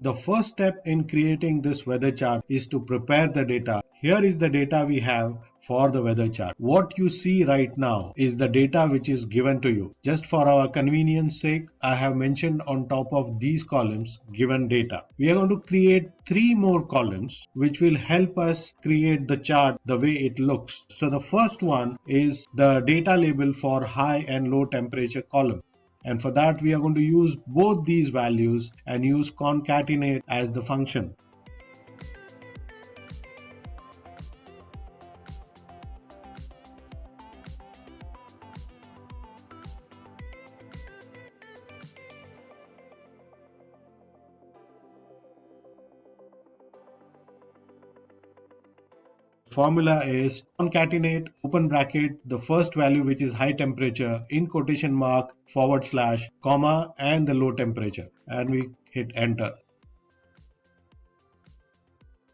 The first step in creating this weather chart is to prepare the data. Here is the data we have for the weather chart. What you see right now is the data which is given to you. Just for our convenience sake, I have mentioned on top of these columns given data. We are going to create 3 more columns which will help us create the chart the way it looks. So the first one is the data label for high and low temperature column. And for that we are going to use both these values and use concatenate as the function. Formula is concatenate open bracket the first value which is high temperature in quotation mark / comma and the low temperature, and we hit enter.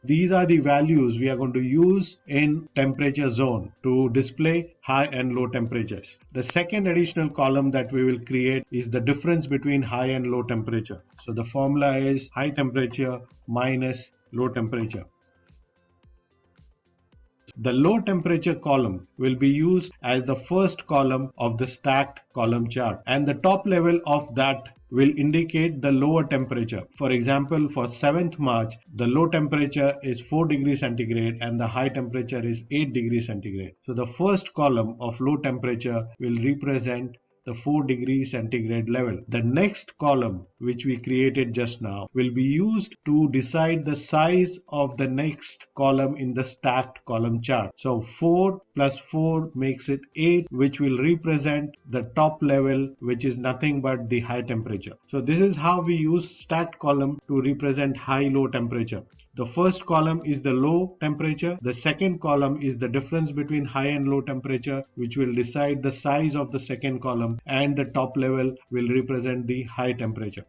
These are the values we are going to use in temperature zone to display high and low temperatures. The second additional column that we will create is the difference between high and low temperature. So the formula is high temperature minus low temperature. The low temperature column will be used as the first column of the stacked column chart, and the top level of that will indicate the lower temperature. For example, for 7th March, the low temperature is 4 degrees centigrade and the high temperature is 8 degrees centigrade. So the first column of low temperature will represent the 4 degrees centigrade level. The next column which we created just now will be used to decide the size of the next column in the stacked column chart. So 4 plus 4 makes it 8, which will represent the top level, which is nothing but the high temperature. So this is how we use stacked column to represent high-low temperature. The first column is the low temperature. The second column is the difference between high and low temperature, which will decide the size of the second column, and the top level will represent the high temperature.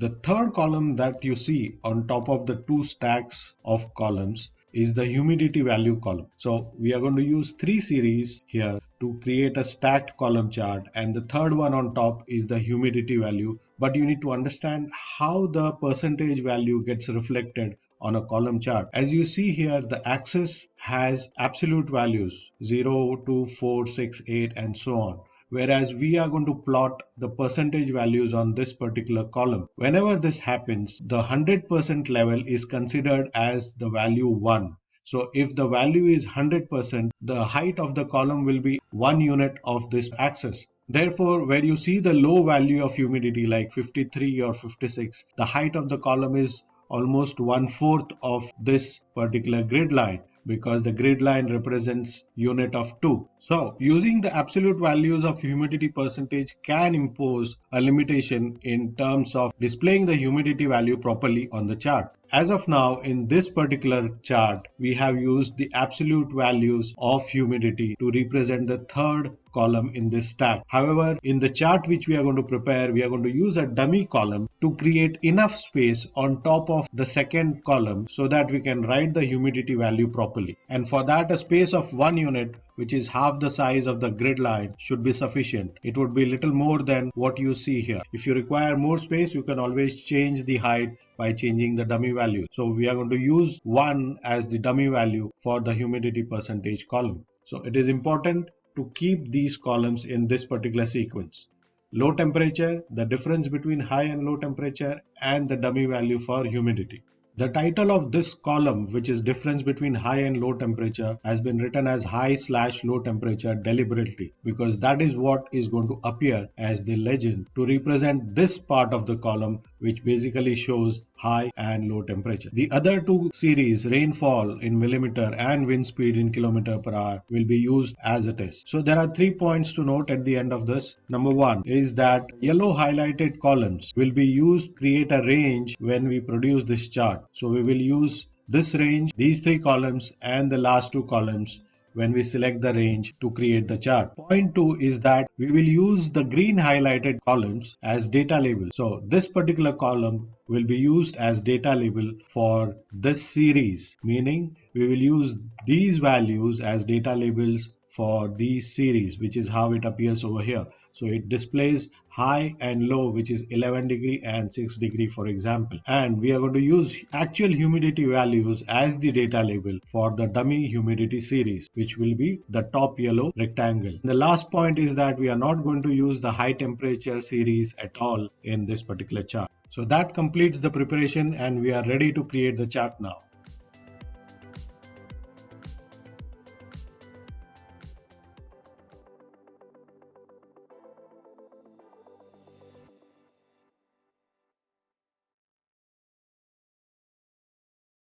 The third column that you see on top of the 2 stacks of columns is the humidity value column. So we are going to use 3 series here to create a stacked column chart, and the third one on top is the humidity value. But you need to understand how the percentage value gets reflected on a column chart. As you see here, the axis has absolute values 0, 2, 4, 6, 8 and so on. Whereas we are going to plot the percentage values on this particular column. Whenever this happens, the 100% level is considered as the value 1. So if the value is 100%, the height of the column will be 1 unit of this axis. Therefore, where you see the low value of humidity like 53 or 56, the height of the column is almost 1/4 of this particular grid line, because the grid line represents unit of 2. So using the absolute values of humidity percentage can impose a limitation in terms of displaying the humidity value properly on the chart. As of now, in this particular chart, we have used the absolute values of humidity to represent the third column in this stack. However, in the chart which we are going to prepare, we are going to use a dummy column to create enough space on top of the second column so that we can write the humidity value properly. And for that, a space of 1 unit, which is half the size of the grid line, should be sufficient. It would be little more than what you see here. If you require more space, you can always change the height by changing the dummy value. So we are going to use 1 as the dummy value for the humidity percentage column. So it is important to keep these columns in this particular sequence. Low temperature, the difference between high and low temperature, and the dummy value for humidity. The title of this column, which is difference between high and low temperature, has been written as high/low temperature deliberately, because that is what is going to appear as the legend to represent this part of the column, which basically shows high and low temperature. The other 2 series, rainfall in millimeter and wind speed in kilometer per hour, will be used as it is. So there are 3 points to note at the end of this. Number 1 is that yellow highlighted columns will be used to create a range when we produce this chart. So we will use this range, these 3 columns and the last 2 columns when we select the range to create the chart. Point 2 is that we will use the green highlighted columns as data label. So this particular column will be used as data label for this series, meaning we will use these values as data labels for these series, which is how it appears over here. So it displays high and low, which is 11 degree and 6 degree, for example. And we are going to use actual humidity values as the data label for the dummy humidity series, which will be the top yellow rectangle. The last point is that we are not going to use the high temperature series at all in this particular chart. So that completes the preparation and we are ready to create the chart now.